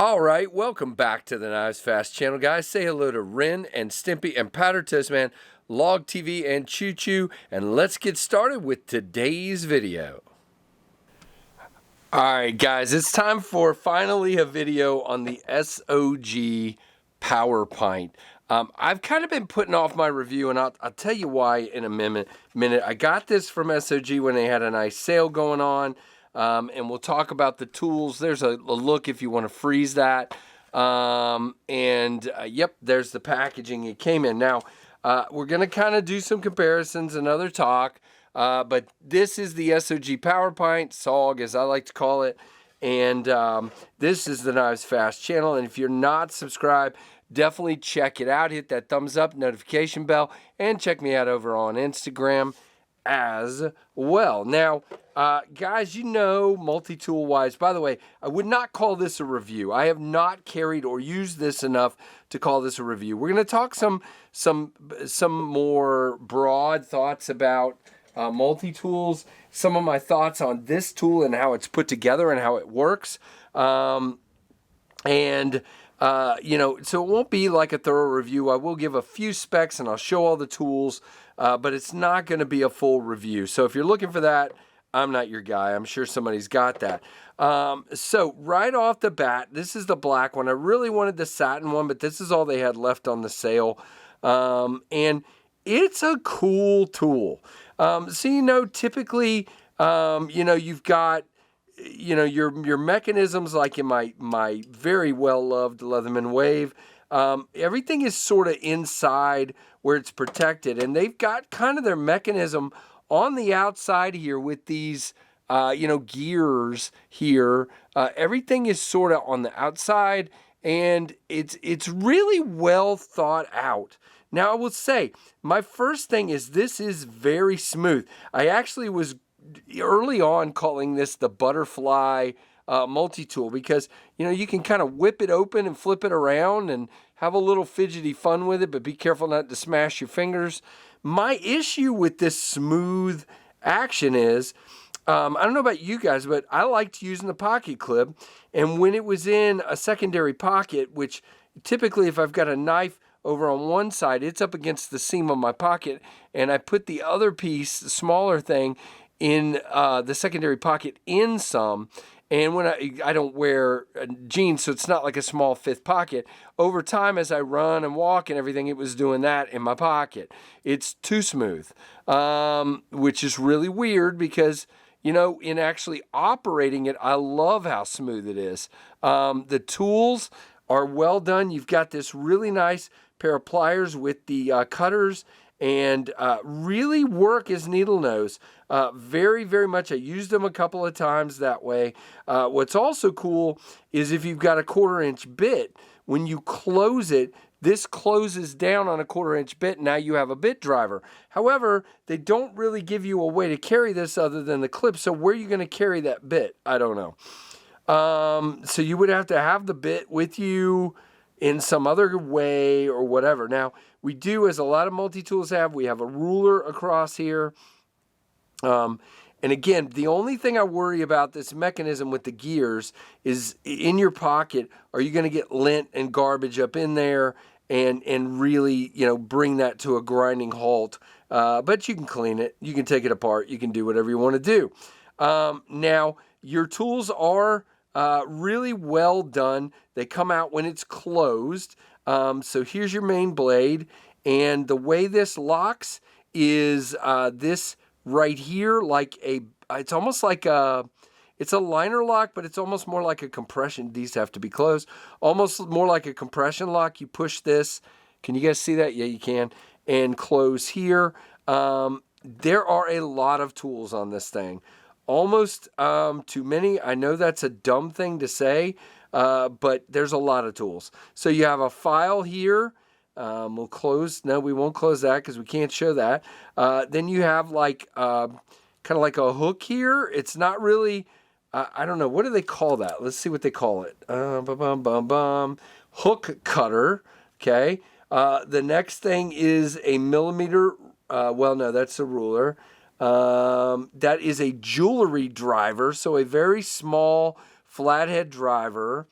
All right, welcome back to the KnivesFAST channel, guys. Say hello to Ren and Stimpy and Powder Toast Man, Log TV and Choo Choo, and let's get started with today's video. All right, guys, it's time for finally a video on the SOG Power Pint. I've kind of been putting off my review, and I'll tell you why in a minute. I got this from SOG when they had a nice sale going on. And we'll talk about the tools. There's a look if you want to freeze that. Yep, there's the packaging it came in. Now, we're going to kind of do some comparisons, another talk. But this is the SOG Power Pint, SOG as I like to call it. And this is the KnivesFAST channel. And if you're not subscribed, definitely check it out. Hit that thumbs up, notification bell, and check me out over on Instagram as well. Now, guys, you know, multi-tool wise, by the way, I would not call this a review. I have not carried or used this enough to call this a review. We're going to talk some more broad thoughts about multi-tools, some of my thoughts on this tool and how it's put together and how it works. You know, so it won't be like a thorough review. I will give a few specs and I'll show all the tools, but it's not going to be a full review. So if you're looking for that, I'm not your guy. I'm sure somebody's got that. So right off the bat, this is the black one. I really wanted the satin one, but this is all they had left on the sale. And it's a cool tool. So, you know, typically, you know, you've got, you know, your mechanisms like in my very well-loved Leatherman Wave. Everything is sort of inside where it's protected. And they've got kind of their mechanism on the outside here with these, you know, gears here. Everything is sort of on the outside, and it's really well thought out. Now, I will say, my first thing is this is very smooth. I actually was early on calling this the butterfly multi-tool because, you know, you can kind of whip it open and flip it around and have a little fidgety fun with it, but be careful not to smash your fingers. My issue with this smooth action is, I don't know about you guys, but I liked using the pocket clip, and when it was in a secondary pocket, which typically if I've got a knife over on one side, it's up against the seam of my pocket, and I put the other piece, the smaller thing, in the secondary pocket in some. And when I don't wear jeans, so it's not like a small fifth pocket. Over time, as I run and walk and everything, it was doing that in my pocket. It's too smooth, which is really weird because, you know, in actually operating it, I love how smooth it is. The tools are well done. You've got this really nice pair of pliers with the cutters, and really work as needle nose. Very, very much. I used them a couple of times that way. What's also cool is if you've got a 1/4 inch bit, when you close it, this closes down on a 1/4 inch bit. Now you have a bit driver. However, they don't really give you a way to carry this other than the clip. So where are you going to carry that bit? I don't know. So you would have to have the bit with you in some other way or whatever. Now, we do, as a lot of multi-tools have, we have a ruler across here. And again, the only thing I worry about this mechanism with the gears is in your pocket, are you going to get lint and garbage up in there and really, you know, bring that to a grinding halt? But you can clean it. You can take it apart. You can do whatever you want to do. Now, your tools are really well done. They come out when it's closed. So here's your main blade, and the way this locks is this right here, it's almost like it's a liner lock, but it's almost more like a compression. These have to be closed. Almost more like a compression lock. You push this. Can you guys see that? Yeah, you can. And close here. There are a lot of tools on this thing. Almost too many. I know that's a dumb thing to say, but there's a lot of tools. So you have a file here. We'll close. No, we won't close that because we can't show that. Then you have like kind of like a hook here. It's not really, I don't know. What do they call that? Let's see what they call it. Hook cutter. Okay. The next thing is a millimeter. Well, no, that's a ruler. That is a jewelry driver, so a very small flathead driver.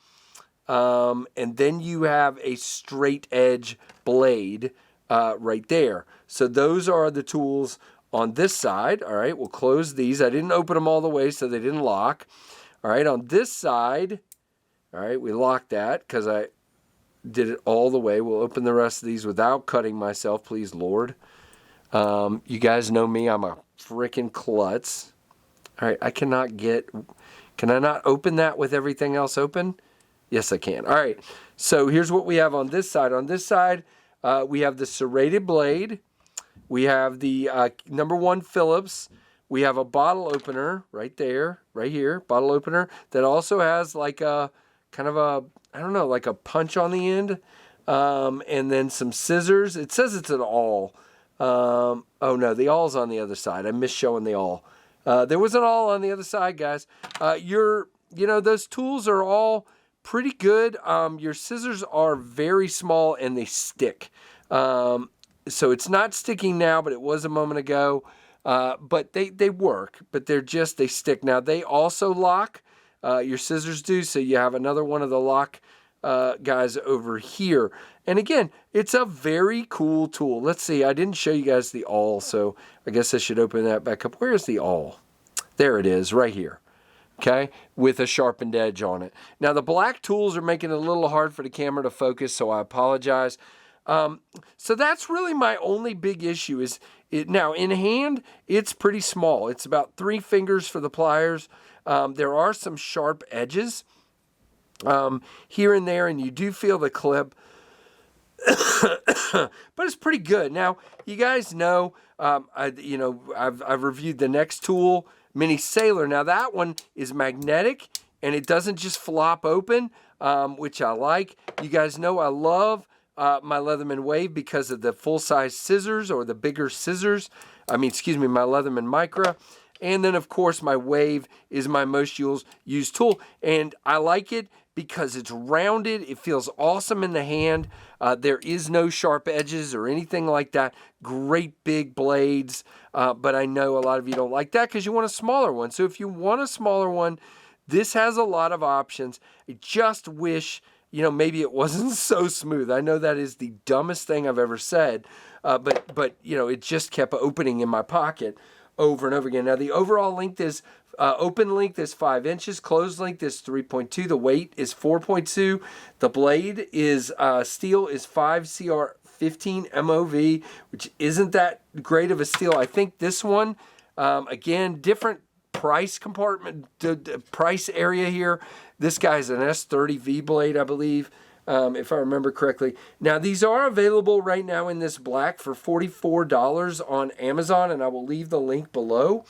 and then you have a straight edge blade right there. So those are the tools on this side. All right, we'll close these. I didn't open them all the way so they didn't lock. All right, on this side, all right, we locked that because I did it all the way. We'll open the rest of these without cutting myself, please, Lord. You guys know me. I'm a freaking klutz. All right, can I not open that with everything else open? Yes, I can. All right, so here's what we have on this side. On this side, we have the serrated blade. We have the number 1 Phillips. We have a bottle opener right there, right here, bottle opener that also has like a kind of a, I don't know, like a punch on the end. And then some scissors. It says it's an awl. Oh no, the awl's on the other side. I missed showing the awl. There was an awl on the other side, guys. Those tools are all pretty good. Your scissors are very small and they stick. So it's not sticking now, but it was a moment ago. But they work, but they stick. Now they also lock. Your scissors do, so you have another one of the lock guys over here. And again, it's a very cool tool. Let's see, I didn't show you guys the awl, so I guess I should open that back up. Where's the awl? There it is, right here. Okay, with a sharpened edge on it. Now the black tools are making it a little hard for the camera to focus, so I apologize. So that's really my only big issue is now in hand, it's pretty small. It's about 3 fingers for the pliers. There are some sharp edges here and there, and you do feel the clip, but it's pretty good. Now, you guys know, I've reviewed the next tool, Mini Sailor. Now, that one is magnetic, and it doesn't just flop open, which I like. You guys know I love my Leatherman Wave because of the full-size scissors or the bigger scissors. My Leatherman Micra. And then, of course, my Wave is my most used tool. And I like it because it's rounded. It feels awesome in the hand. There is no sharp edges or anything like that. Great big blades. But I know a lot of you don't like that because you want a smaller one. So if you want a smaller one, this has a lot of options. I just wish, maybe it wasn't so smooth. I know that is the dumbest thing I've ever said. But it just kept opening in my pocket over and over again. Now, the overall length is, open length is 5 inches, closed length is 3.2, the weight is 4.2, the blade is, steel is 5CR15 MOV, which isn't that great of a steel. I think this one, again, different price compartment, price area here. This guy's an S30V blade, I believe. If I remember correctly. Now, these are available right now in this black for $44 on Amazon, and I will leave the link below.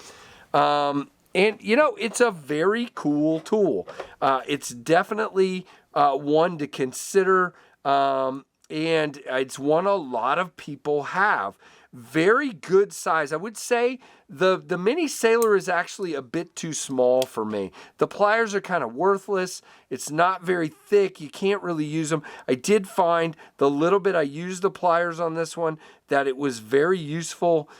It's a very cool tool. It's definitely one to consider, and it's one a lot of people have. Very good size. I would say the Mini Sailor is actually a bit too small for me. The pliers are kind of worthless. It's not very thick. You can't really use them. I did find the little bit I used the pliers on this one that it was very useful.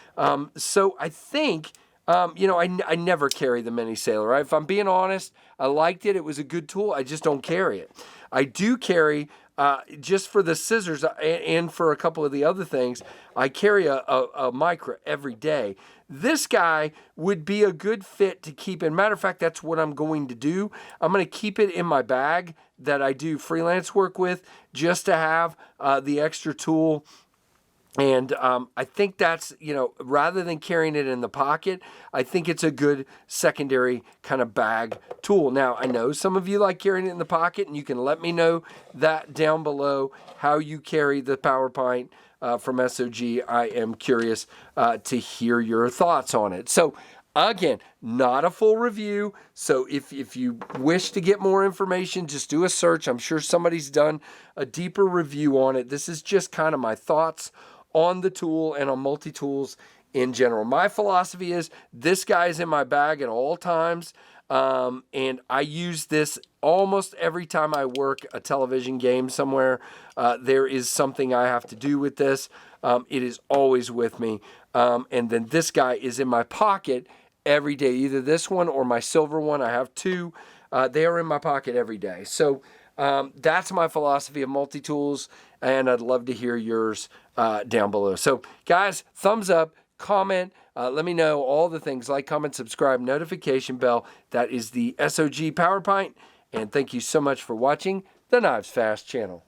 So I think, I never carry the Mini Sailor. Right? If I'm being honest, I liked it. It was a good tool. I just don't carry it. I do carry, just for the scissors and for a couple of the other things, I carry a Micra every day. This guy would be a good fit to keep. And matter of fact, that's what I'm going to do. I'm going to keep it in my bag that I do freelance work with just to have the extra tool. And I think that's, rather than carrying it in the pocket, I think it's a good secondary kind of bag tool. Now, I know some of you like carrying it in the pocket, and you can let me know that down below, how you carry the Power Pint from SOG. I am curious to hear your thoughts on it. So, again, not a full review. So if you wish to get more information, just do a search. I'm sure somebody's done a deeper review on it. This is just kind of my thoughts on the tool and on multi-tools in general. My philosophy is this guy's in my bag at all times, and I use this almost every time I work a television game somewhere. There is something I have to do with this. It is always with me, and then this guy is in my pocket every day, either this one or my silver one. I have two. They are in my pocket every day. So That's my philosophy of multi-tools, and I'd love to hear yours down below. So, guys, thumbs up, comment, let me know all the things, like, comment, subscribe, notification bell. That is the SOG Power Pint, and thank you so much for watching the KnivesFAST channel.